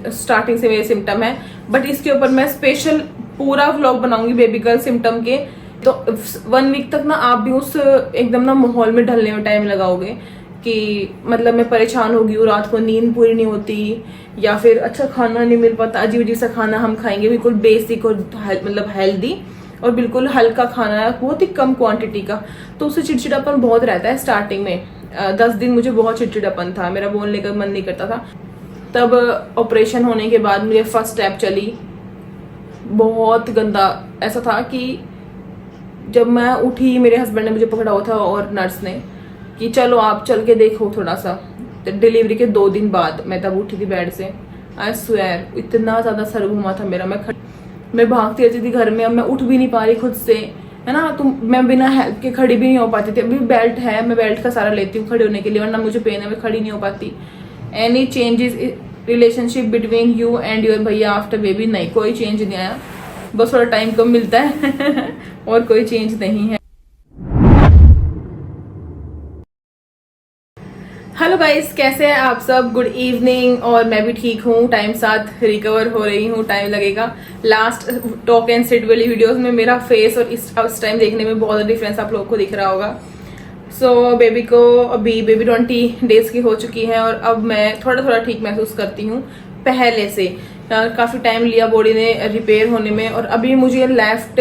Starting से मेरे symptom है, बट इसके ऊपर मैं स्पेशल पूरा व्लॉग बनाऊंगी बेबी गर्ल सिम्टम के। तो 1 वीक तक ना आप भी उस एकदम ना माहौल में ढलने में टाइम लगाओगे कि मतलब मैं परेशान हो गई हूँ, रात को नींद पूरी नहीं होती, या फिर अच्छा खाना नहीं मिल पाता, अजीब अजीब सा खाना हम खाएंगे, बिल्कुल बेसिक और मतलब हेल्दी और बिल्कुल हल्का खाना है, बहुत ही कम क्वांटिटी का। तो उससे चिड़चिड़ापन बहुत रहता है स्टार्टिंग में। 10 दिन मुझे बहुत चिड़चिड़ापन था, मेरा बोलने का मन नहीं करता था। तब ऑपरेशन होने के बाद मुझे फर्स्ट स्टेप चली, बहुत गंदा ऐसा था कि जब मैं उठी मेरे हस्बैंड ने मुझे पकड़ा हुआ था और नर्स ने कि चलो आप चल के देखो थोड़ा सा। तो डिलीवरी के 2 दिन बाद मैं तब उठी थी बेड से। आई स्वेयर इतना ज्यादा सर घुमा था मेरा, मैं भागती रहती थी घर में, अब मैं उठ भी नहीं पा रही खुद से, है ना। तो मैं बिना हेल्प के खड़ी भी नहीं हो पाती थी। अभी बेल्ट है, मैं बेल्ट का सारा लेती हूँ खड़े होने के लिए, वरना मुझे पेन है, मैं खड़ी नहीं हो पाती। Any changes relationship between you and your भैया आफ्टर बेबी? नहीं, कोई चेंज नहीं आया, बस थोड़ा टाइम कम मिलता है और कोई चेंज नहीं है। हेलो गाइस, कैसे हैं आप सब? Good evening. और मैं भी ठीक हूँ, टाइम साथ रिकवर हो रही हूँ, टाइम लगेगा। लास्ट टॉक एंड सिट वाली वीडियोस में मेरा फेस और इस टाइम देखने में बहुत डिफरेंस आप लोगों को दिख रहा होगा। सो बेबी को अभी 20 डेज की हो चुकी है और अब मैं थोड़ा थोड़ा ठीक महसूस करती हूँ पहले से। काफी टाइम लिया बॉडी ने रिपेयर होने में, और अभी मुझे लेफ्ट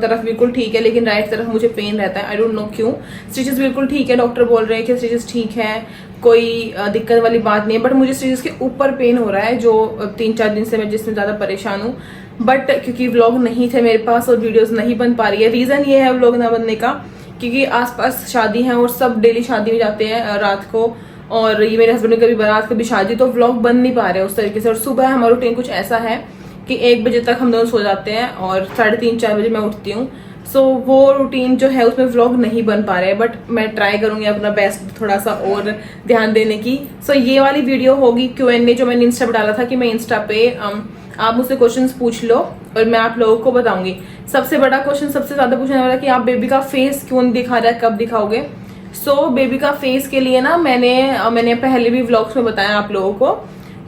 तरफ बिल्कुल ठीक है, लेकिन राइट तरफ मुझे पेन रहता है। आई डोंट नो क्यों। स्टिचेस बिल्कुल ठीक है, डॉक्टर बोल रहे हैं कि स्टिचेस ठीक है, कोई दिक्कत वाली बात नहीं है, बट मुझे स्टिचेस के ऊपर पेन हो रहा है, जो 3-4 दिन से मैं जिसमें ज्यादा परेशान हूँ। बट क्योंकि व्लॉग नहीं थे मेरे पास और वीडियोस नहीं बन पा रही है, रीजन ये है व्लॉग ना बनने का क्योंकि आसपास शादी है और सब डेली शादी में जाते हैं रात को, और ये मेरे हस्बैंड ने कभी बारात कभी शादी, तो व्लॉग बन नहीं पा रहे उस तरीके से। और सुबह हमारा रूटीन कुछ ऐसा है कि 1 बजे तक हम दोनों सो जाते हैं और 3:30-4 बजे मैं उठती हूँ। सो वो रूटीन जो है उसमें व्लॉग नहीं बन पा रहे हैं, बट मैं ट्राई करूंगी अपना बेस्ट थोड़ा सा और ध्यान देने की। सो ये वाली वीडियो होगी Q&A जो मैंने इंस्टा पे डाला था कि मैं इंस्टा पे आप मुझसे क्वेश्चंस पूछ लो और मैं आप लोगों को बताऊंगी। सबसे बड़ा क्वेश्चन सबसे ज्यादा पूछने वाला कि आप बेबी का फेस क्यों नहीं दिखा रहा है, कब दिखाओगे? सो बेबी का फेस के लिए ना मैंने पहले भी व्लॉग्स में बताया आप लोगों को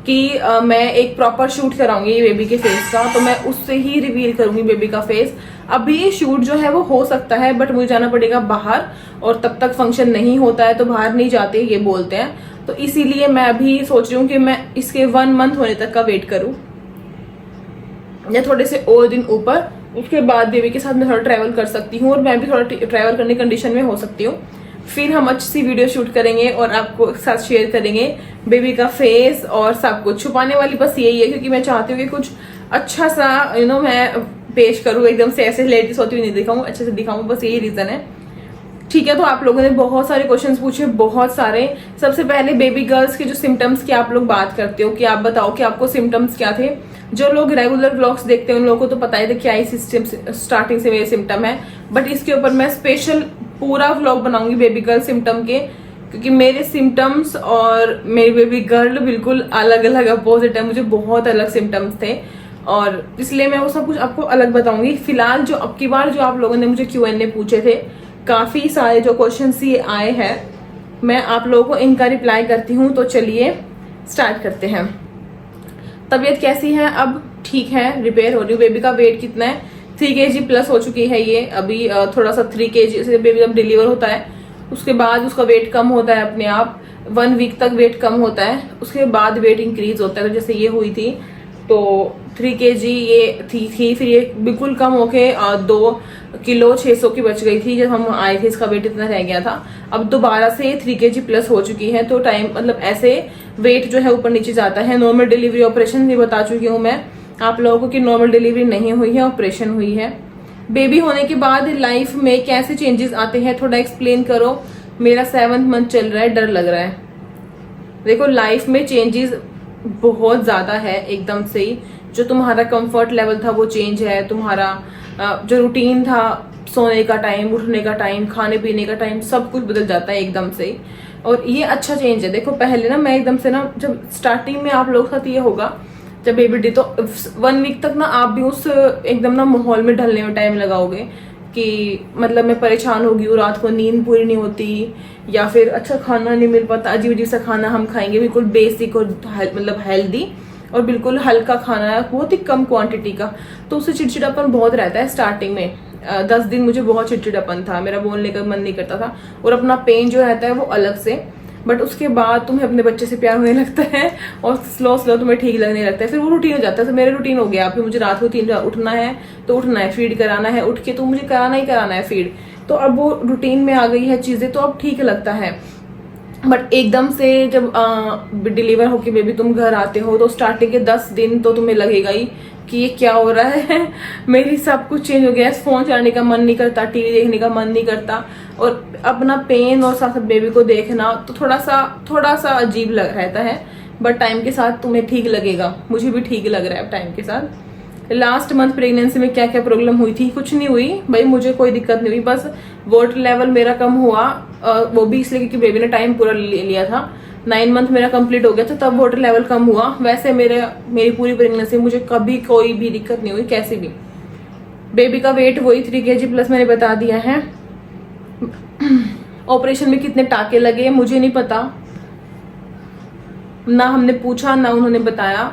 कि मैं एक प्रॉपर शूट कराऊंगी बेबी के फेस का, तो मैं उससे ही रिवील करूंगी बेबी का फेस। अभी शूट जो है वो हो सकता है, बट मुझे जाना पड़ेगा बाहर, और तब तक फंक्शन नहीं होता है तो बाहर नहीं जाते ये बोलते हैं। तो इसीलिए मैं अभी सोच रही हूँ कि मैं इसके 1 मंथ होने तक का वेट करूँ या थोड़े से और दिन ऊपर, उसके बाद बेबी के साथ मैं थोड़ा ट्रैवल कर सकती हूँ और मैं भी थोड़ा ट्रैवल करने की कंडीशन में हो सकती हूँ। फिर हम अच्छी सी वीडियो शूट करेंगे और आपको साथ शेयर करेंगे बेबी का फेस और सब कुछ। छुपाने वाली बस यही है क्योंकि मैं चाहती हूँ कि कुछ अच्छा सा मैं पेश करूँ, एकदम से ऐसे लेडीज होती हुई नहीं दिखाऊँ, अच्छे से दिखाऊँ, बस यही रीजन है। ठीक है, तो आप लोगों ने बहुत सारे क्वेश्चंस पूछे, बहुत सारे। सबसे पहले बेबी गर्ल्स के जो सिम्टम्स की आप लोग बात करते हो कि आप बताओ कि आपको सिम्टम्स क्या थे। जो लोग रेगुलर व्लॉग्स देखते हैं उन लोगों को तो पता ही था क्या ही स्टार्टिंग से मेरे सिम्टम है, बट इसके ऊपर मैं स्पेशल पूरा व्लॉग बनाऊंगी बेबी गर्ल सिम्टम के, क्योंकि मेरे सिम्टम्स और मेरी बेबी गर्ल बिल्कुल अलग अलग अपोजिट है। मुझे बहुत अलग सिम्टम्स थे और इसलिए मैं वो सब कुछ आपको अलग बताऊंगी। फिलहाल जो अब की बार जो आप लोगों ने मुझे Q&A पूछे थे, काफी सारे जो क्वेश्चंस ये आए हैं, मैं आप लोगों को इनका रिप्लाई करती हूँ। तो चलिए स्टार्ट करते हैं। तबीयत कैसी है? अब ठीक है, रिपेयर हो रही हूँ। बेबी का वेट कितना है? 3 kg प्लस हो चुकी है ये अभी। थोड़ा सा 3 kg से बेबी जब डिलीवर होता है उसके बाद उसका वेट कम होता है अपने आप। 1 वीक तक वेट कम होता है, उसके बाद वेट इंक्रीज होता है। तो जैसे ये हुई थी तो 3 kg ये थी, फिर ये बिल्कुल कम होके 2 किलो 600 की बच गई थी जब हम आए थे, इसका वेट इतना रह गया था। अब दोबारा से 3 kg प्लस हो चुकी है। तो टाइम मतलब ऐसे वेट जो है ऊपर नीचे जाता है। नॉर्मल डिलीवरी ऑपरेशन भी बता चुकी हूँ मैं आप लोगों को कि नॉर्मल डिलीवरी नहीं हुई है, ऑपरेशन हुई है। बेबी होने के बाद लाइफ में कैसे चेंजेस आते हैं थोड़ा एक्सप्लेन करो। मेरा 7th मंथ चल रहा है, डर लग रहा है। देखो लाइफ में चेंजेस बहुत ज्यादा है एकदम से ही। जो तुम्हारा कंफर्ट लेवल था वो चेंज है, तुम्हारा जो रूटीन था, सोने का टाइम, उठने का टाइम, खाने पीने का टाइम, सब कुछ बदल जाता है एकदम से ही। और ये अच्छा चेंज है। देखो पहले ना मैं एकदम से ना, जब स्टार्टिंग में आप लोगों के साथ ये होगा जब बेबी डे, तो 1 वीक तक ना आप भी उस एकदम ना माहौल में ढलने में टाइम लगाओगे कि मतलब मैं परेशान हो गई हूँ, रात को नींद पूरी नहीं होती, या फिर अच्छा खाना नहीं मिल पाता, अजीब अजीब सा खाना हम खाएंगे, बिल्कुल बेसिक और मतलब हेल्दी और बिल्कुल हल्का खाना है, बहुत ही कम क्वांटिटी का, तो उससे चिड़चिड़ापन बहुत रहता है स्टार्टिंग में। 10 दिन मुझे बहुत चिड़चिड़ापन था, मेरा बोलने का मन नहीं करता था, और अपना पेन जो रहता है वो अलग से। बट उसके बाद तुम्हें अपने बच्चे से प्यार होने लगता है और स्लो स्लो तुम्हें ठीक लगने लगता है, फिर वो रूटीन हो जाता है। तो मेरा रूटीन हो गया, फिर मुझे रात को 3 बजे उठना है तो उठना है, फीड कराना है उठ के, तो मुझे कराना ही कराना है फीड। तो अब वो रूटीन में आ गई है चीजें, तो अब ठीक लगता है। बट एकदम से जब डिलीवर होके बेबी तुम घर आते हो, तो स्टार्टिंग के 10 दिन तो तुम्हें लगेगा ही कि ये क्या हो रहा है मेरी सब कुछ चेंज हो गया है, फोन चलाने का मन नहीं करता, टीवी देखने का मन नहीं करता, और अपना पेन और साथ बेबी को देखना तो थोड़ा सा अजीब लग रहता है। बट टाइम के साथ तुम्हें ठीक लगेगा, मुझे भी ठीक लग रहा है अब टाइम के साथ। लास्ट मंथ प्रेगनेंसी में क्या क्या प्रॉब्लम हुई थी, कुछ नहीं हुई भाई, मुझे कोई दिक्कत नहीं हुई, बस वाटर लेवल मेरा कम हुआ, वो भी इसलिए क्योंकि बेबी ने टाइम पूरा ले लिया था। 9 मंथ मेरा कंप्लीट हो गया था, तब वाटर लेवल कम हुआ। वैसे मेरी पूरी प्रेगनेंसी मुझे कभी कोई भी दिक्कत नहीं हुई, कैसे भी। बेबी का वेट वही 3 kg प्लस मैंने बता दिया है। ऑपरेशन में कितने टाके लगे मुझे नहीं पता, ना हमने पूछा ना उन्होंने बताया,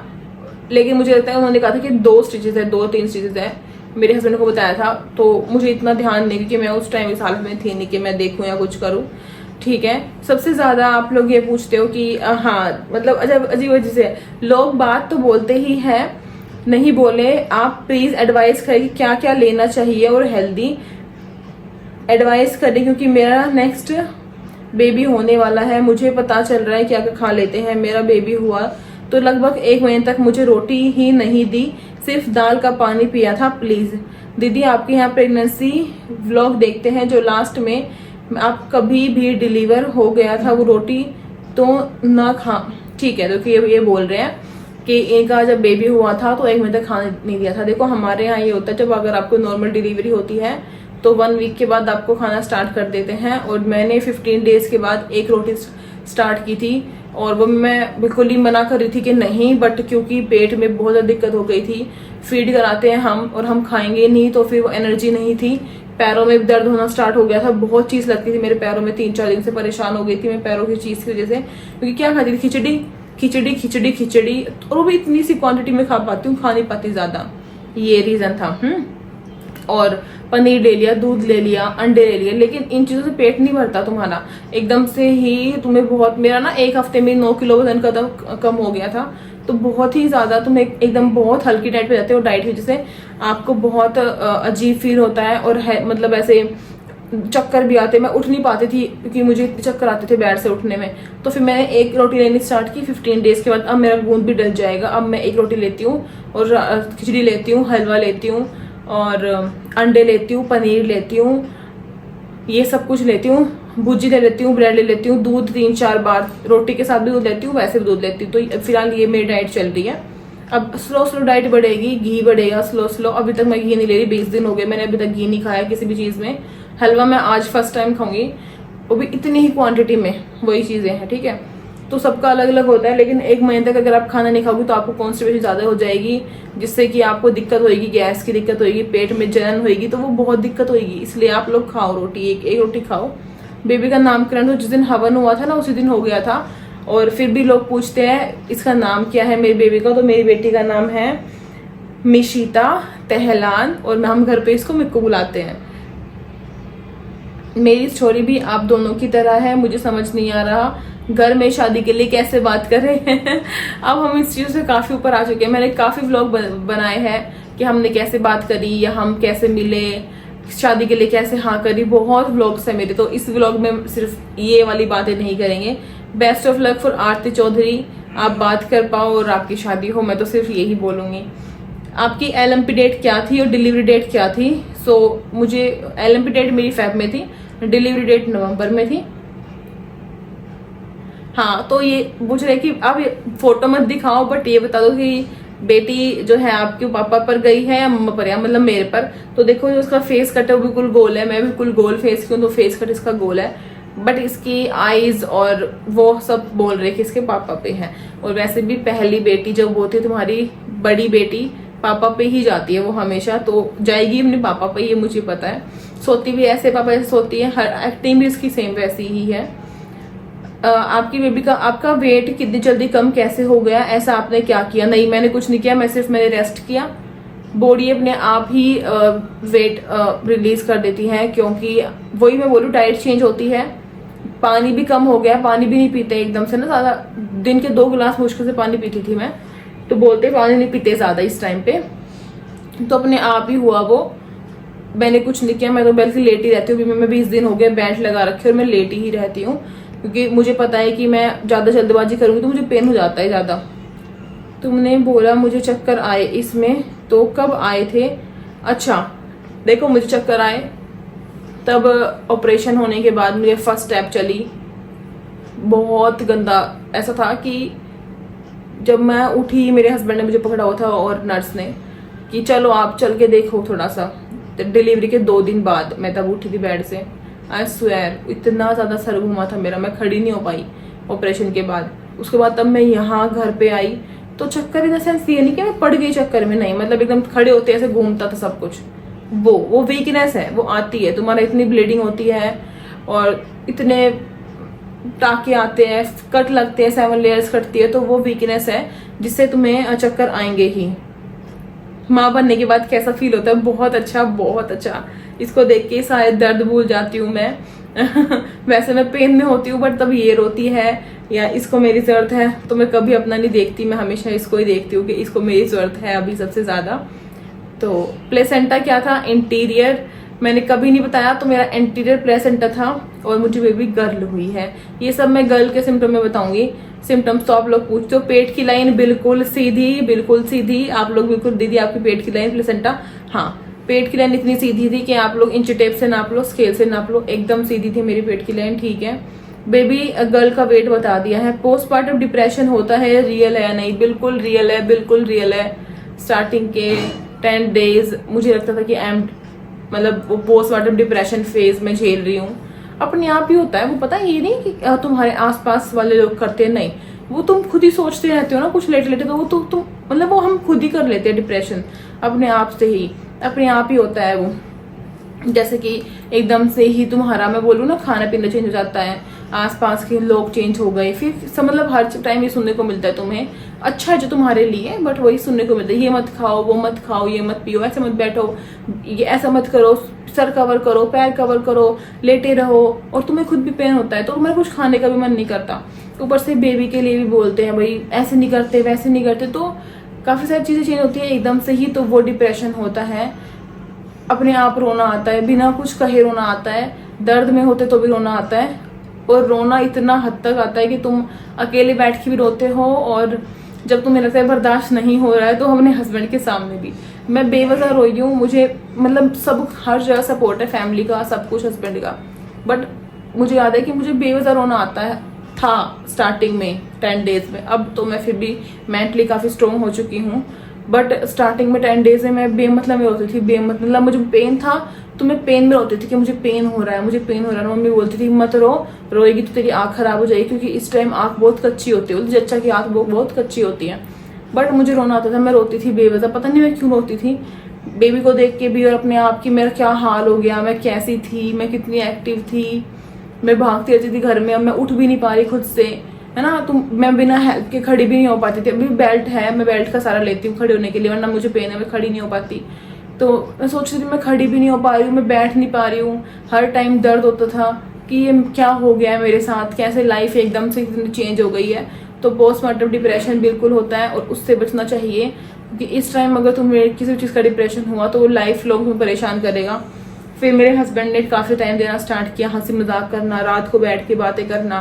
लेकिन मुझे लगता है उन्होंने कहा था कि 2 स्टिचेस है, 2-3 स्टिचेस है, मेरे हस्बैंड को बताया था। तो मुझे इतना ध्यान नहीं, क्योंकि मैं उस टाइम इस हालत में थी नहीं कि मैं देखूं या कुछ करूं। ठीक है, सबसे ज्यादा आप लोग ये पूछते हो कि हाँ मतलब अजीब अजीब से लोग बात तो बोलते ही है, नहीं बोले, आप प्लीज एडवाइस करें कि क्या क्या लेना चाहिए और हेल्दी एडवाइस करें, क्योंकि मेरा नेक्स्ट बेबी होने वाला है, मुझे पता चल रहा है क्या क्या खा लेते हैं। मेरा बेबी हुआ तो लगभग 1 महीने तक मुझे रोटी ही नहीं दी, सिर्फ दाल का पानी पिया था। प्लीज दीदी आपके यहाँ प्रेगनेंसी व्लॉग देखते हैं, जो लास्ट में आप कभी भी डिलीवर हो गया था वो रोटी तो ना खा। ठीक है, तो ये बोल रहे हैं कि इनका जब बेबी हुआ था तो 1 महीने तक खाना नहीं दिया था। देखो हमारे यहाँ ये होता है, जब अगर आपको नॉर्मल डिलीवरी होती है तो 1 वीक के बाद आपको खाना स्टार्ट कर देते हैं, और मैंने 15 डेज के बाद 1 रोटी स्टार्ट की थी, और वो मैं बिल्कुल ही मना कर रही थी कि नहीं, बट क्योंकि पेट में बहुत ज्यादा दिक्कत हो गई थी, फीड कराते हैं हम और हम खाएंगे नहीं, तो फिर वो एनर्जी नहीं थी, पैरों में दर्द होना स्टार्ट हो गया था, बहुत चीज लगती थी मेरे पैरों में, 3-4 दिन से परेशान हो गई थी मैं पैरों की चीज की वजह से, क्योंकि क्या खाती थी, खिचड़ी खिचड़ी खिचड़ी खिचड़ी, और वो भी इतनी सी क्वांटिटी में खा पाती हूँ, खा नहीं पाती ज्यादा, ये रीजन था। और पनीर ले लिया, दूध ले लिया, अंडे ले लिए, लेकिन इन चीजों से पेट नहीं भरता तुम्हारा एकदम से ही। तुम्हें बहुत, मेरा ना 1 हफ्ते में 9 किलो वजन कम हो गया था, तो बहुत ही ज्यादा तुम एकदम बहुत हल्की डाइट पे जाते हो, डाइट की वजह से आपको बहुत अजीब फील होता है, और है मतलब ऐसे चक्कर भी आते, मैं उठ नहीं पाती थी क्योंकि मुझे चक्कर आते थे बेड से उठने में। तो फिर मैंने 1 रोटी लेनी स्टार्ट की 15 डेज के बाद। अब मेरा खून भी डल जाएगा, अब मैं 1 रोटी लेती हूँ, और खिचड़ी लेती हूँ, हलवा लेती हूँ, और अंडे लेती हूँ, पनीर लेती हूँ, ये सब कुछ लेती हूँ, भुजी ले लेती हूँ, ब्रेड ले लेती हूँ, दूध 3-4 बार, रोटी के साथ भी दूध लेती हूँ, वैसे भी दूध लेती हूँ। तो फिलहाल ये मेरी डाइट चल रही है। अब स्लो स्लो डाइट बढ़ेगी, घी बढ़ेगा स्लो स्लो। अभी तक मैं घी नहीं ले रही, 20 दिन हो गए मैंने अभी तक घी नहीं खाया किसी भी चीज में। हलवा मैं आज फर्स्ट टाइम खाऊंगी, वो भी इतनी ही क्वांटिटी में, वही चीजें हैं। ठीक है, तो सबका अलग अलग होता है, लेकिन 1 महीने तक अगर आप खाना नहीं खाओगे तो आपको कॉन्स्टिपेशन ज्यादा हो जाएगी, जिससे कि आपको दिक्कत होगी, गैस की दिक्कत होगी, पेट में जलन होगी, तो वो बहुत दिक्कत होगी। इसलिए आप लोग खाओ रोटी, एक रोटी खाओ। बेबी का नामकरण तो जिस दिन हवन हुआ था ना उसी दिन हो गया था, और फिर भी लोग पूछते हैं इसका नाम क्या है मेरी बेबी का, तो मेरी बेटी का नाम है मिशिता तेहलान, और हम घर पे इसको मिक्कू बुलाते हैं। मेरी स्टोरी भी आप दोनों की तरह है, मुझे समझ नहीं आ रहा घर में शादी के लिए कैसे बात करें अब हम इस चीज से काफी ऊपर आ चुके हैं। मैंने काफी व्लॉग बनाए हैं कि हमने कैसे बात करी, या हम कैसे मिले, शादी के लिए कैसे हाँ करी, बहुत व्लॉग्स है मेरे। तो इस व्लॉग में सिर्फ ये वाली बातें नहीं करेंगे। बेस्ट ऑफ लक फॉर आरती चौधरी, आप बात कर पाओ और आपकी शादी हो, मैं तो सिर्फ यही बोलूंगी। आपकी LMP डेट क्या थी और डिलीवरी डेट क्या थी? सो मुझे LMP डेट मेरी फेब में थी, डिलीवरी डेट नवंबर में थी। हाँ, तो ये पूछ रहे कि अब फोटो मत दिखाओ, बट ये बता दो कि बेटी जो है आपके पापा पर गई है या मम्मा पर, या मतलब मेरे पर। तो देखो जो उसका फेस कट है वो बिल्कुल गोल है, मैं बिल्कुल गोल फेस की हूँ, तो फेस कट इसका गोल है, बट इसकी आईज और वो सब बोल रहे कि इसके पापा पे है। और वैसे भी पहली बेटी जब होती है तुम्हारी, बड़ी बेटी पापा पे ही जाती है वो हमेशा, तो जाएगी अपने पापा पे, ये मुझे पता है। सोती भी ऐसे पापा ऐसे सोती है, हर एक्टिंग भी इसकी सेम वैसी ही है। आपकी बेबी का आपका वेट कितनी जल्दी कम कैसे हो गया, ऐसा आपने क्या किया? नहीं, मैंने कुछ नहीं किया, मैंने रेस्ट किया। बॉडी अपने आप ही वेट रिलीज कर देती है, क्योंकि वही मैं बोलूँ, डाइट चेंज होती है। पानी भी कम हो गया, पानी भी नहीं पीते एकदम से ना ज्यादा। दिन के 2 गिलास मुश्किल से पानी पीती थी मैं, तो बोलते पानी नहीं पीते ज्यादा इस टाइम पे, तो अपने आप ही हुआ वो। मैंने कुछ नहीं किया, मैं तो बल्कि लेटी रहती हूँ। मैं 20 दिन हो गए बेल्ट लगा रखी और मैं लेटी ही रहती हूँ, क्योंकि मुझे पता है कि मैं ज्यादा जल्दबाजी करूंगी तो मुझे पेन हो जाता है ज्यादा। तुमने बोला मुझे चक्कर आए इसमें, तो कब आए थे? अच्छा देखो, मुझे चक्कर आए तब ऑपरेशन होने के बाद मुझे फर्स्ट स्टेप चली। बहुत गंदा ऐसा था कि जब मैं उठी, मेरे हस्बैंड ने मुझे पकड़ा हुआ था और नर्स ने कि चलो आप चल के देखो थोड़ा सा। तो डिलीवरी के 2 दिन बाद मैं तब उठी थी बेड से। आई स्वेयर इतना ज्यादा सर घुमा था मेरा, मैं खड़ी नहीं हो पाई ऑपरेशन के बाद। उसके बाद तब मैं यहाँ घर पे आई तो चक्कर इन द सेंस ये नहीं कि मैं पड़ गई चक्कर में, नहीं, मतलब एकदम खड़े होते ऐसे घूमता था सब कुछ। वो वीकनेस है, वो आती है, तुम्हारा इतनी ब्लीडिंग होती है और इतने टाके आते हैं, कट लगते हैं, 7 लेयर्स कटती है, तो वो वीकनेस है जिससे तुम्हें चक्कर आएंगे ही। माँ बनने के बाद कैसा फील होता है? बहुत अच्छा, बहुत अच्छा। इसको देख के शायद दर्द भूल जाती हूँ मैं वैसे मैं पेन में होती हूँ, बट तब ये रोती है या इसको मेरी जरूरत है तो मैं कभी अपना नहीं देखती, मैं हमेशा इसको ही देखती हूँ कि इसको मेरी जरूरत है अभी सबसे ज्यादा। तो प्लेसेंटा क्या था? इंटीरियर मैंने कभी नहीं बताया, तो मेरा इंटीरियर प्लेसेंटा था और मुझे बेबी गर्ल हुई है। ये सब मैं गर्ल के सिम्टम में बताऊंगी। सिम्टम्स तो आप लोग पूछते हो। पेट की लाइन बिल्कुल सीधी, बिल्कुल सीधी। आप लोग बिल्कुल, दीदी आपकी पेट की लाइन प्लेसेंटा, हाँ पेट की लाइन इतनी सीधी थी कि आप लोग इंच टेप से नाप लो, स्केल से नाप लो, एकदम सीधी थी मेरी पेट की लाइन, ठीक है। बेबी गर्ल का वेट बता दिया है। पोस्टमार्टम डिप्रेशन होता है, रियल है या नहीं? बिल्कुल रियल है, बिल्कुल रियल है। स्टार्टिंग के 10 डेज मुझे लगता था कि मतलब वो पोस्टमार्टम डिप्रेशन फेज में झेल रही हूँ। अपने आप ही होता है वो, पता है, ये नहीं कि तुम्हारे आसपास वाले लोग करते हैं, नहीं, वो तुम खुद ही सोचते रहते हो ना कुछ लेटे लेटे, तो वो तुम मतलब वो हम खुद ही कर लेते हैं डिप्रेशन अपने आप से ही, अपने आप ही होता है वो। जैसे कि एकदम से ही तुम्हारा, मैं बोलूँ ना, खाना पीना चेंज हो जाता है, आसपास के लोग चेंज हो गए, फिर मतलब हर टाइम ये सुनने को मिलता है तुम्हें, अच्छा है जो तुम्हारे लिए, बट वही सुनने को मिलता है, ये मत खाओ, वो मत खाओ, ये मत पियो, ऐसे मत बैठो, ये ऐसा मत करो, सर कवर करो, पैर कवर करो, लेटे रहो, और तुम्हें खुद भी पेन होता है तो तुम्हें कुछ खाने का भी मन नहीं करता। ऊपर से बेबी के लिए भी बोलते हैं भाई ऐसे नहीं करते, वैसे नहीं करते, तो काफी सारी चीजें चेंज होती है एकदम से ही, तो वो डिप्रेशन होता है। अपने आप रोना आता है, बिना कुछ कहे रोना आता है, दर्द में होते तो भी रोना आता है, और रोना इतना हद तक आता है कि तुम अकेले बैठ के भी रोते हो, और जब तुम्हें लगता है बर्दाश्त नहीं हो रहा है तो अपने हस्बैंड के सामने भी। मैं बेवजह रोई हूँ, मुझे मतलब सब हर जगह सपोर्ट है, फैमिली का सब कुछ, हस्बैंड का, बट मुझे याद है कि मुझे बेवजह रोना आता है था स्टार्टिंग में 10 डेज में। अब तो मैं फिर भी मेंटली काफी स्ट्रोंग हो चुकी हूँ, बट स्टार्टिंग में 10 डेज में मैं बेमतलब में रोती थी, बेमतलब मुझे पेन था तो मैं पेन में रोती थी कि मुझे पेन हो रहा है, मुझे पेन हो रहा है। मम्मी बोलती थी मत रो, रोएगी तो तेरी आंख खराब हो जाएगी, क्योंकि इस टाइम आंख बहुत कच्ची होती है, जच्चा की आंख बहुत कच्ची होती है। बट मुझे रोना आता था, मैं रोती थी बेवजह, पता नहीं मैं क्यों रोती थी, बेबी को देख के भी और अपने आप की मेरा क्या हाल हो गया, मैं कैसी थी, मैं कितनी एक्टिव थी, मैं भागती रहती थी घर में, अब मैं उठ भी नहीं पा रही खुद से, है ना, तो मैं बिना हेल्प के खड़ी भी नहीं हो पाती थी। अभी बेल्ट है, मैं बेल्ट का सारा लेती हूँ खड़े होने के लिए, वरना मुझे पेन है, मैं खड़ी नहीं हो पाती। तो मैं सोच रही थी मैं खड़ी भी नहीं हो पा रही हूँ, मैं बैठ नहीं पा रही हूँ, हर टाइम दर्द होता था कि ये क्या हो गया है मेरे साथ, कैसे लाइफ एकदम से इतनी चेंज हो गई है। तो पोस्टमार्टम डिप्रेशन बिल्कुल होता है और उससे बचना चाहिए, क्योंकि इस टाइम अगर तुम्हें किसी चीज़ का डिप्रेशन हुआ तो वो लाइफ लॉन्ग तुम्हें परेशान करेगा। फिर मेरे हस्बैंड ने काफ़ी टाइम देना स्टार्ट किया, हंसी मजाक करना, रात को बैठ के बातें करना,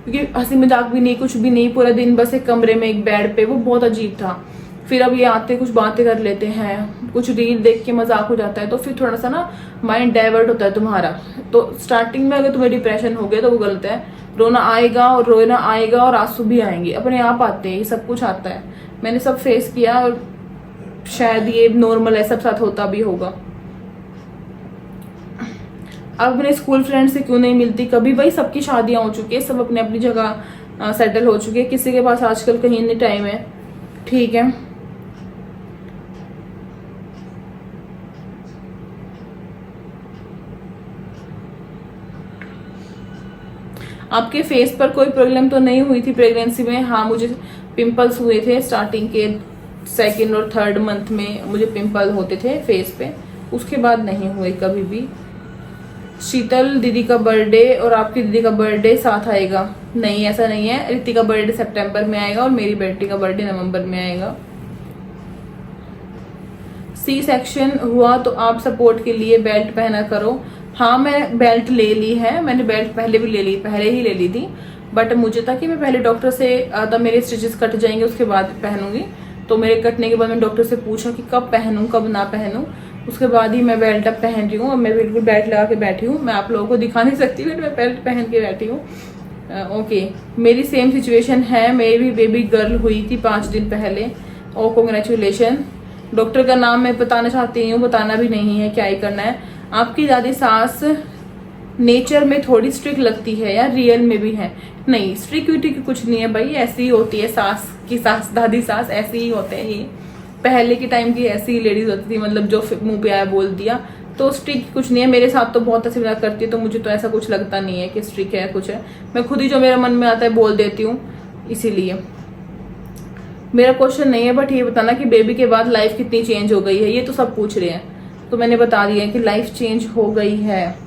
क्योंकि हंसी मजाक भी नहीं, कुछ भी नहीं, पूरा दिन बस एक कमरे में एक बेड पे, वो बहुत अजीब था। फिर अब ये आते कुछ बातें कर लेते हैं, कुछ रील देख के मजाक हो जाता है, तो फिर थोड़ा सा ना माइंड डाइवर्ट होता है तुम्हारा। तो स्टार्टिंग में अगर तुम्हें डिप्रेशन हो गया तो वो गलत है, रोना आएगा और रोना आएगा और आंसू भी आएंगे, अपने आप आते हैं, ये सब कुछ आता है, मैंने सब फेस किया और शायद ये नॉर्मल है, सब साथ होता भी होगा। अब अपने स्कूल फ्रेंड से क्यों नहीं मिलती कभी? भाई सबकी शादियां हो चुकी है, सब अपने अपनी जगह सेटल हो चुके हैं, किसी के पास आजकल कहीं नहीं टाइम है, ठीक है। आपके फेस पर कोई प्रॉब्लम तो नहीं हुई थी प्रेगनेंसी में? हाँ, मुझे पिंपल्स हुए थे स्टार्टिंग के 2nd और 3rd मंथ में, मुझे पिंपल होते थे फेस पे, उसके बाद नहीं हुए कभी भी। शीतल दीदी का बर्थडे और आपकी दीदी का बर्थडे साथ आएगा? नहीं, ऐसा नहीं है। रिति का बर्थडे सितंबर में आएगा और मेरी बेटी का बर्थडे नवंबर में आएगा। सी सेक्शन हुआ तो आप सपोर्ट के लिए बेल्ट पहना करो। हाँ, मैं बेल्ट ले ली है, मैंने बेल्ट पहले ही ले ली थी, बट मुझे था कि मैं पहले डॉक्टर से, तब मेरे स्टिचेस कट जाएंगे उसके बाद पहनूंगी। तो मेरे कटने के बाद मैंने डॉक्टर से पूछा कि कब पहनूं कब ना पहनूं, उसके बाद ही मैं बेल्ट अब पहन रही हूँ। और मैं बिल्कुल बेल्ट लगा के बैठी हूँ, मैं आप लोगों को दिखा नहीं सकती बट मैं बेल्ट पहन के बैठी हूँ। ओके, मेरी सेम सिचुएशन है, मेरी भी बेबी गर्ल हुई थी 5 दिन पहले। ओ कॉन्ग्रेचुलेशन। डॉक्टर का नाम मैं बताना चाहती हूँ, बताना भी नहीं है, क्या ही करना है। आपकी दादी सास नेचर में थोड़ी स्ट्रिक्ट लगती है या रियल में भी है? नहीं, स्ट्रिक्ट की कुछ नहीं है भाई, ऐसी ही होती है सास की सास, दादी सास ऐसी ही होते हैं। ये पहले के टाइम की ऐसी ही लेडीज होती थी, मतलब जो मुंह पे आया बोल दिया। तो स्ट्रिक्ट कुछ नहीं है, मेरे साथ तो बहुत अच्छी बात करती है, तो मुझे तो ऐसा कुछ लगता नहीं है कि स्ट्रिक्ट है कुछ है। मैं खुद ही जो मेरे मन में आता है बोल देती हूँ, इसीलिए। मेरा क्वेश्चन नहीं है, बट ये बताना कि बेबी के बाद लाइफ कितनी चेंज हो गई है, ये तो सब पूछ रहे हैं, तो मैंने बता दिया है कि लाइफ चेंज हो गई है।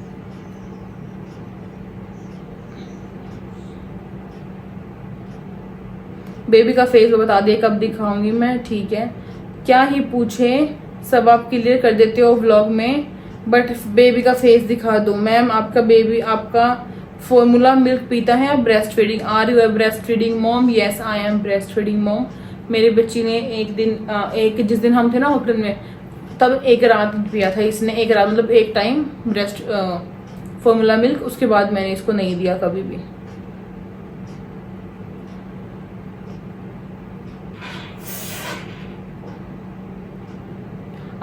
बेबी का फेस बता दिया, कब दिखाऊंगी मैं, ठीक है। क्या ही पूछे, सब आप क्लियर कर देते हो व्लॉग में, बट बेबी का फेस दिखा दूं। मैम, आपका बेबी आपका फॉर्मूला मिल्क पीता है या breast feeding? Are you a breast feeding mom? Yes, I am breast feeding mom. मेरी बच्ची ने जिस दिन हम थे ना होटल में, तब एक रात पिया था इसने, एक रात मतलब एक टाइम ब्रेस्ट फॉर्मूला मिल्क, उसके बाद मैंने इसको नहीं दिया कभी भी।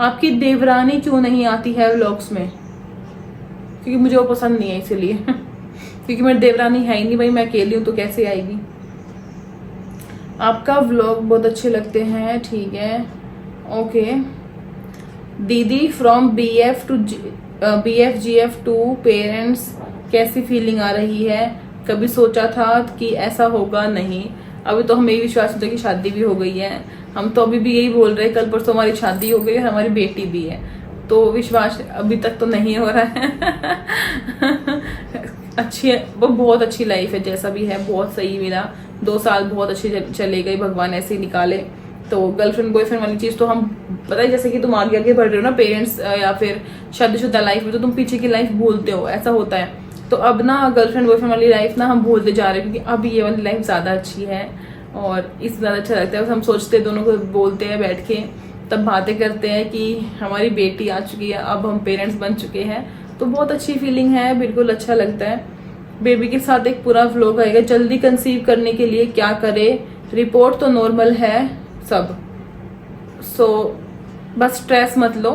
आपकी देवरानी क्यों नहीं आती है व्लॉग्स में? क्योंकि मुझे वो पसंद नहीं है, इसीलिए। क्योंकि मेरी देवरानी है ही नहीं भाई, मैं अकेली हूं तो कैसे आएगी। आपका व्लॉग बहुत अच्छे लगते हैं, ठीक है, ओके। दीदी फ्रॉम BF टू पेरेंट्स, कैसी फीलिंग आ रही है? कभी सोचा था कि ऐसा होगा? नहीं, अभी तो हमें विश्वास होता है कि शादी भी हो गई है। हम तो अभी भी यही बोल रहे हैं, कल परसों हमारी शादी हो गई है, हमारी बेटी भी है, तो विश्वास अभी तक तो नहीं हो रहा है। अच्छी है वो, बहुत अच्छी लाइफ है, जैसा भी है बहुत सही। मेरा 2 साल बहुत अच्छे चले गए, भगवान ऐसे ही निकाले। तो गर्लफ्रेंड बॉयफ्रेंड वाली चीज तो हम, पता है, जैसे कि तुम आगे आगे बढ़ रहे हो ना पेरेंट्स या फिर शादीशुदा लाइफ में, तो तुम पीछे की लाइफ भूलते हो, ऐसा होता है। तो अब ना गर्लफ्रेंड बॉयफ्रेंड वाली लाइफ ना हम भूलते जा रहे हैं, क्योंकि अब ये वाली लाइफ ज्यादा अच्छी है और इससे ज्यादा अच्छा लगता है। हम सोचते हैं, दोनों को बोलते हैं बैठ के, तब बातें करते हैं कि हमारी बेटी आ चुकी है, अब हम पेरेंट्स बन चुके हैं, तो बहुत अच्छी फीलिंग है, बिल्कुल अच्छा लगता है। बेबी के साथ एक पूरा व्लॉग आएगा। जल्दी कंसीव करने के लिए क्या करे? रिपोर्ट तो नॉर्मल है सब, बस स्ट्रेस मत लो।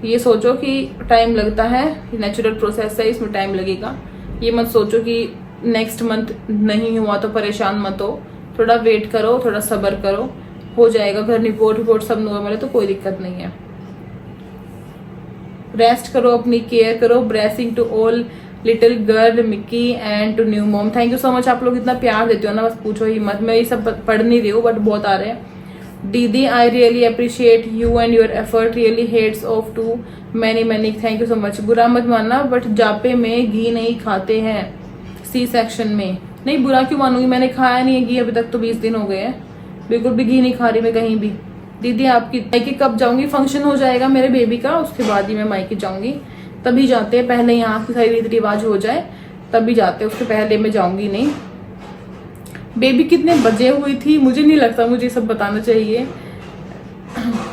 ये सोचो कि टाइम लगता है, नेचुरल प्रोसेस है, इसमें टाइम लगेगा। ये मत सोचो कि नेक्स्ट मंथ नहीं हुआ तो परेशान मत हो, थोड़ा वेट करो, थोड़ा सब्र करो, हो जाएगा। घर रिपोर्ट सब नॉर्मल है तो कोई दिक्कत नहीं है। रेस्ट करो, अपनी केयर करो। Blessing to all little girl Mickey and to new mom. Thank you so much, आप लोग इतना प्यार देते हो ना, बस पूछो ही मत। मैं ये सब पढ़ नहीं रही हूँ, बट बहुत आ रहे हैं। दीदी, I really appreciate you and your effort, really heads off to many. Thank you so much. बुरा मत मानना, बट जापे में घी नहीं खाते हैं सी सेक्शन में। नहीं, बुरा क्यों मानूंगी, मैंने खाया नहीं है घी अभी तक, तो 20 दिन हो गए हैं, बिल्कुल भी घी नहीं खा रही मैं कहीं भी। दीदी, आपकी मायके कब जाऊंगी? फंक्शन हो जाएगा मेरे बेबी का, उसके बाद ही मैं मायके जाऊंगी, तभी जाते हैं। पहले यहाँ की सारी रीति रिवाज हो जाए तभी जाते हैं, उसके पहले मैं जाऊंगी नहीं। बेबी कितने बजे हुई थी? मुझे नहीं लगता मुझे सब बताना चाहिए।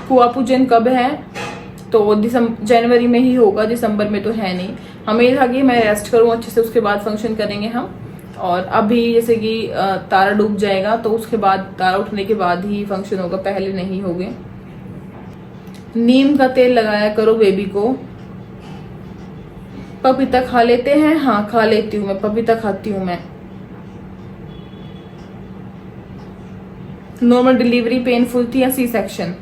कुआ पूजन कब है? तो जनवरी में ही होगा, दिसंबर में तो है नहीं। हमें ये था कि मैं रेस्ट करूं अच्छे से, उसके बाद फंक्शन करेंगे हम। और अभी जैसे कि तारा डूब जाएगा, तो उसके बाद तारा उठने के बाद ही फंक्शन होगा, पहले नहीं होगे। नीम का तेल लगाया करो बेबी को। पपीता खा लेते हैं? हाँ, खा लेती हूँ मैं, पपीता खाती हूँ मैं। नॉर्मल डिलीवरी पेनफुल थी या सी सेक्शन?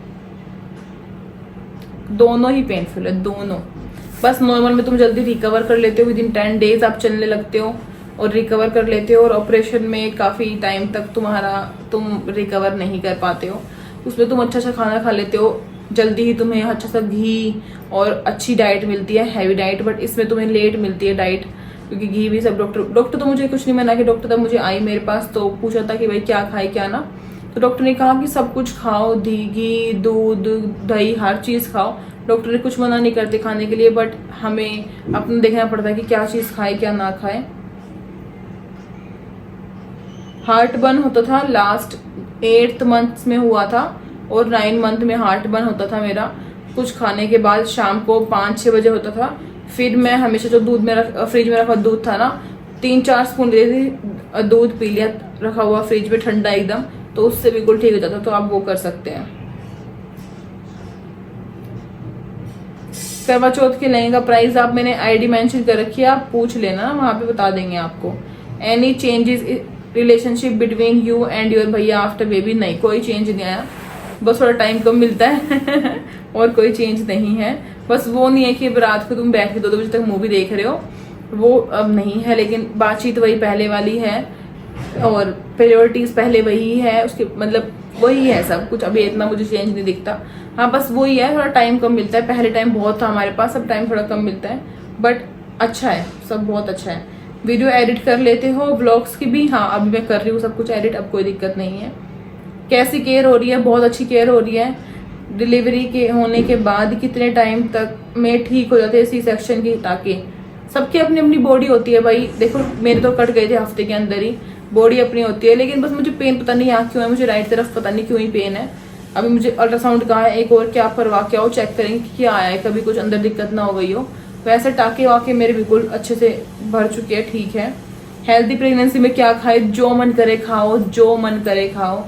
दोनों ही पेनफुल है, दोनों। बस नॉर्मल में तुम जल्दी रिकवर कर लेते हो, विद इन 10 डेज आप चलने लगते हो, और रिकवर कर लेते हो, और ऑपरेशन में काफ़ी टाइम तक तुम रिकवर नहीं कर पाते हो। उसमें तुम अच्छा अच्छा खाना खा लेते हो, जल्दी ही तुम्हें अच्छा सा घी और अच्छी डाइट मिलती है, हैवी डाइट, बट इसमें तुम्हें लेट मिलती है डाइट, क्योंकि घी भी सब डॉक्टर तो मुझे कुछ नहीं मना कि डॉक्टर तब मुझे आई मेरे पास तो पूछा था कि भाई क्या खाए क्या ना, तो डॉक्टर ने कहा कि सब कुछ खाओ, घी दूध दही हर चीज़ खाओ। डॉक्टर ने कुछ मना नहीं करते खाने के लिए, बट हमें अपना देखना पड़ता है कि क्या चीज़ खाए क्या ना खाए। हार्ट बर्न होता था लास्ट 8th मंथ में हुआ था, और 9 मंथ में हार्ट बर्न होता था मेरा। कुछ खाने के बाद शाम को 5-6 बजे होता था। फिर मैं हमेशा जो दूध में फ्रिज में रखा दूध था ना, 3-4 स्पून ले थी दूध पी लिया, रखा हुआ फ्रिज में ठंडा एकदम, तो उससे बिल्कुल ठीक हो जाता। तो आप वो कर सकते हैं। करवा चौथ के लहंगे का प्राइस आप मैंने आईडी मेंशन कर रखी है, आप पूछ लेना, वहां पे बता देंगे आपको। Any changes relationship between you and your भैया आफ्टर बेबी? नहीं, कोई चेंज नहीं आया, बस थोड़ा टाइम कम मिलता है और कोई चेंज नहीं है। बस वो नहीं है कि रात को तुम बैठ के 2 बजे तक मूवी देख रहे हो, वो अब नहीं है, लेकिन बातचीत वही पहले वाली है और प्रायोरिटीज पहले वही है, उसके मतलब वही है सब कुछ, अभी इतना मुझे चेंज नहीं दिखता। हाँ बस वही है, थोड़ा टाइम कम मिलता है, पहले टाइम बहुत था हमारे पास, अब टाइम थोड़ा कम मिलता है, बट अच्छा है, सब बहुत अच्छा है। वीडियो एडिट कर लेते हो व्लॉग्स की भी? हाँ अभी मैं कर रही हूँ सब कुछ एडिट, अब कोई दिक्कत नहीं है। कैसी केयर हो रही है? बहुत अच्छी केयर हो रही है। डिलीवरी के होने के बाद कितने टाइम तक में ठीक हो जाते हैं सी सेक्शन की टाके? सबकी अपनी अपनी बॉडी होती है भाई, देखो मेरे तो कट गए थे हफ्ते के अंदर ही, बॉडी अपनी होती है। लेकिन बस मुझे पेन पता नहीं यहाँ क्यों है, मुझे राइट तरफ पता नहीं क्यों ही पेन है। अभी मुझे अल्ट्रासाउंड कहा है एक और, क्या परवाह क्या हो, चेक करेंगे कि क्या आया है, कभी कुछ अंदर दिक्कत ना हो गई हो। वैसे टाके वाके मेरे बिल्कुल अच्छे से भर चुके हैं, ठीक है। हेल्दी प्रेगनेंसी में क्या खाए? जो मन करे खाओ, जो मन करे खाओ,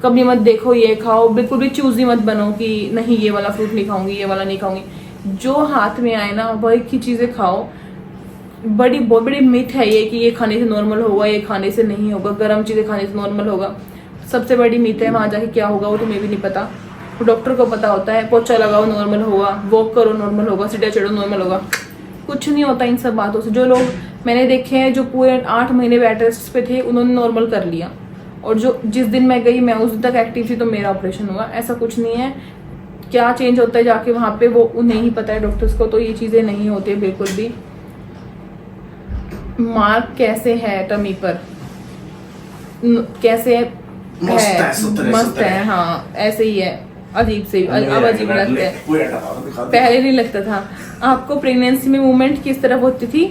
कभी मत देखो ये खाओ, बिल्कुल भी चूजी मत बनो कि नहीं ये वाला फ्रूट नहीं खाऊंगी, ये वाला नहीं खाऊंगी। जो हाथ में आए ना वही की चीजें खाओ। बहुत बड़ी मिथ है ये कि ये खाने से नॉर्मल होगा, ये खाने से नहीं होगा, गर्म चीजें खाने से नॉर्मल होगा। सबसे बड़ी मिथ है, वहां जाके क्या होगा वो तुम्हें भी नहीं पता, डॉक्टर को पता होता है। पोछा लगाओ नॉर्मल होगा, वॉक करो नॉर्मल होगा, सीढ़ियाँ चढ़ो नॉर्मल होगा, कुछ नहीं होता इन सब बातों से। जो लोग मैंने देखे हैं जो पूरे 8 महीने बेड रेस्ट पे थे, उन्होंने नॉर्मल कर लिया, और जो जिस दिन मैं गई मैं उस दिन तक एक्टिव थी तो मेरा ऑपरेशन हुआ। ऐसा कुछ नहीं है, क्या चेंज होता है जाके वहां पे वो उन्हें ही पता है डॉक्टर्स को, तो ये चीजें नहीं होती बिल्कुल भी। मार्क कैसे है टमी पर? कैसे है? मस्त है, हाँ ऐसे ही है, अजीब से अब अजीब लगता है, पहले नहीं लगता था। आपको प्रेगनेंसी में मूवमेंट किस तरफ होती थी?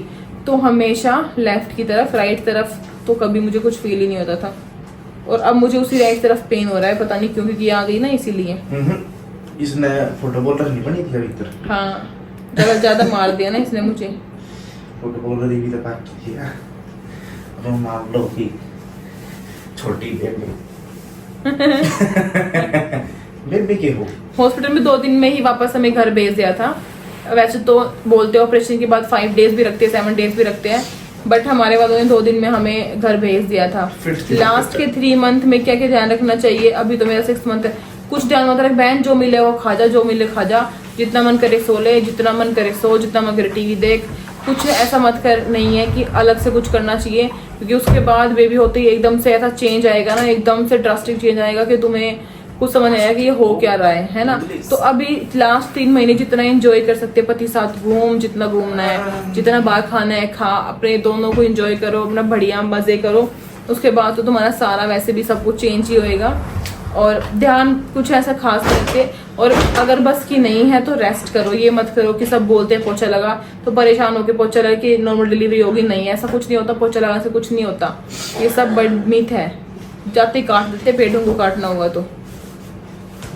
तो हमेशा लेफ्ट की तरफ, राइट तरफ तो कभी मुझे कुछ फील ही नहीं होता था, और अब मुझे उसी राइट तरफ पेन हो रहा है, पता नहीं क्यों, क्योंकि आ गई ना इसीलिए। इसने फुटबॉल नहीं बनी थी अभी तक। हाँ ज्यादा मार दिया ना इसने मुझे। फुटबॉल भी तो बात की थी, अब मान लो कि छोटी बेबी बेबी के हो। हॉस्पिटल में 2 दिन में ही वापस हमें घर भेज दिया था। वैसे तो बोलते हैं ऑपरेशन के बाद 5 डेज भी रखते हैं, 7 डेज भी रखते हैं, बट हमारे वालों ने 2 दिन में हमें घर भेज दिया था। लास्ट के 3 मंथ में क्या क्या ध्यान रखना चाहिए? अभी तो मेरा 6 मंथ है, कुछ ध्यान मत रख बहन, जो मिले वो खा जा, जो मिले खा जा, जितना मन करे सो ले, जितना मन करे सो, जितना मन करे टीवी देख, कुछ ऐसा मत कर, नहीं है कि अलग से कुछ करना चाहिए, क्योंकि उसके बाद बेबी होते ही एकदम से ऐसा चेंज आएगा ना, एकदम से ड्रास्टिक चेंज आएगा कि तुम्हें कुछ समझ नहीं आएगा कि ये हो क्या रहा है ना। तो अभी लास्ट 3 महीने जितना एंजॉय कर सकते हैं, पति साथ घूम, जितना घूमना है, जितना बाहर खाना है खा, अपने दोनों को एंजॉय करो, अपना बढ़िया मजे करो। उसके बाद तो तुम्हारा सारा वैसे भी सब कुछ चेंज ही होएगा, और ध्यान कुछ ऐसा खास करके, और अगर बस की नहीं है तो रेस्ट करो। ये मत करो कि सब बोलते हैं पोछा लगा तो परेशान होके पोछा लगा कि नॉर्मल डिलीवरी होगी, नहीं ऐसा कुछ नहीं होता, पोछा लगाने से कुछ नहीं होता, ये सब बड़ी मिथ है। जाते काट देते, पेटों को काटना हुआ तो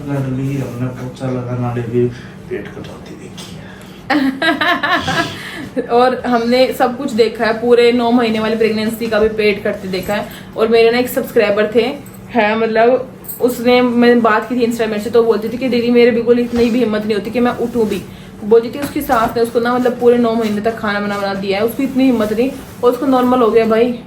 हमने पोछा लगाना भी पेट कटाती देखी है। और हमने सब कुछ देखा है, पूरे 9 महीने वाली प्रेगनेंसी का भी पेट कटते देखा है। और मेरे ना एक सब्सक्राइबर थे, है मतलब उसने, मैंने बात की थी इंस्टाग्राम से, तो बोलती थी कि दीदी मेरे बिल्कुल इतनी भी हिम्मत नहीं होती कि मैं उठूं भी। बोलती थी उसकी सास ने उसको ना मतलब पूरे 9 महीने तक खाना बना दिया है, उसको इतनी हिम्मत नहीं, और उसको नॉर्मल हो गया। भाई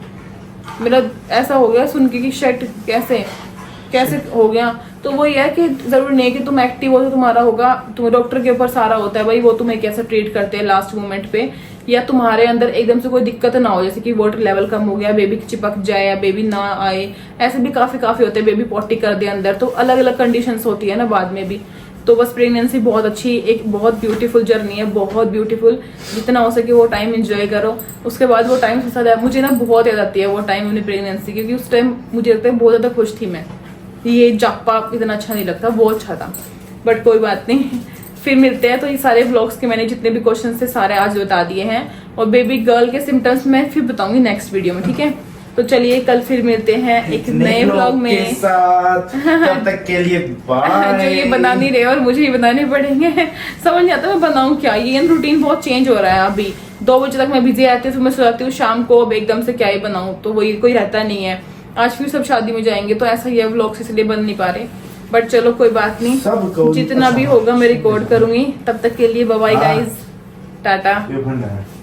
मेरा ऐसा हो गया सुन के कि शर्ट कैसे हो गया। तो वो ये है कि जरूरी नहीं है कि तुम एक्टिव हो तो तुम्हारा होगा, तुम्हें डॉक्टर के ऊपर सारा होता है भाई, वो तुम्हें कैसे ट्रीट करते हैं लास्ट मोमेंट पे, या तुम्हारे अंदर एकदम से कोई दिक्कत ना हो, जैसे कि वाटर लेवल कम हो गया, बेबी चिपक जाए या बेबी ना आए, ऐसे भी काफी होते हैं, बेबी पॉटी कर दे अंदर, तो अलग अलग कंडीशंस होती है ना बाद में भी। तो बस प्रेगनेंसी बहुत अच्छी, एक बहुत ब्यूटीफुल जर्नी है, बहुत ब्यूटीफुल, जितना हो सके वो टाइम एंजॉय करो। उसके बाद वो टाइम मुझे ना बहुत याद आती है वो टाइम अपनी प्रेगनेंसी, क्योंकि उस टाइम मुझे लगता है बहुत ज्यादा खुश थी मैं, ये जापा इतना अच्छा नहीं लगता, बहुत अच्छा था, बट कोई बात नहीं। फिर मिलते हैं। तो ये सारे व्लॉग्स के मैंने जितने भी क्वेश्चन थे सारे आज बता दिए हैं, और बेबी गर्ल के सिम्टम्स मैं फिर बताऊंगी नेक्स्ट वीडियो में, ठीक है। तो चलिए कल फिर मिलते हैं एक नए व्लॉग में के साथ। तब तक के लिए बाय। जो ये बना नहीं रहे और मुझे ही बनाने पड़ेंगे, समझ नहीं आता मैं बनाऊं क्या, ये रूटीन बहुत चेंज हो रहा है। अभी 2 बजे तक मैं बिजी रहती हूँ, फिर मैं सो जाती हूँ शाम को, अब एकदम से क्या ही बनाऊं, तो वही कोई रहता नहीं है। आज फिर सब शादी में जाएंगे, तो ऐसा ही है, व्लॉग्स इसलिए बन नहीं पा रहे, बट चलो कोई बात नहीं, जितना भी होगा मैं रिकॉर्ड करूंगी। तब तक के लिए बाय बाय गाइज, टाटा। ये बंद है।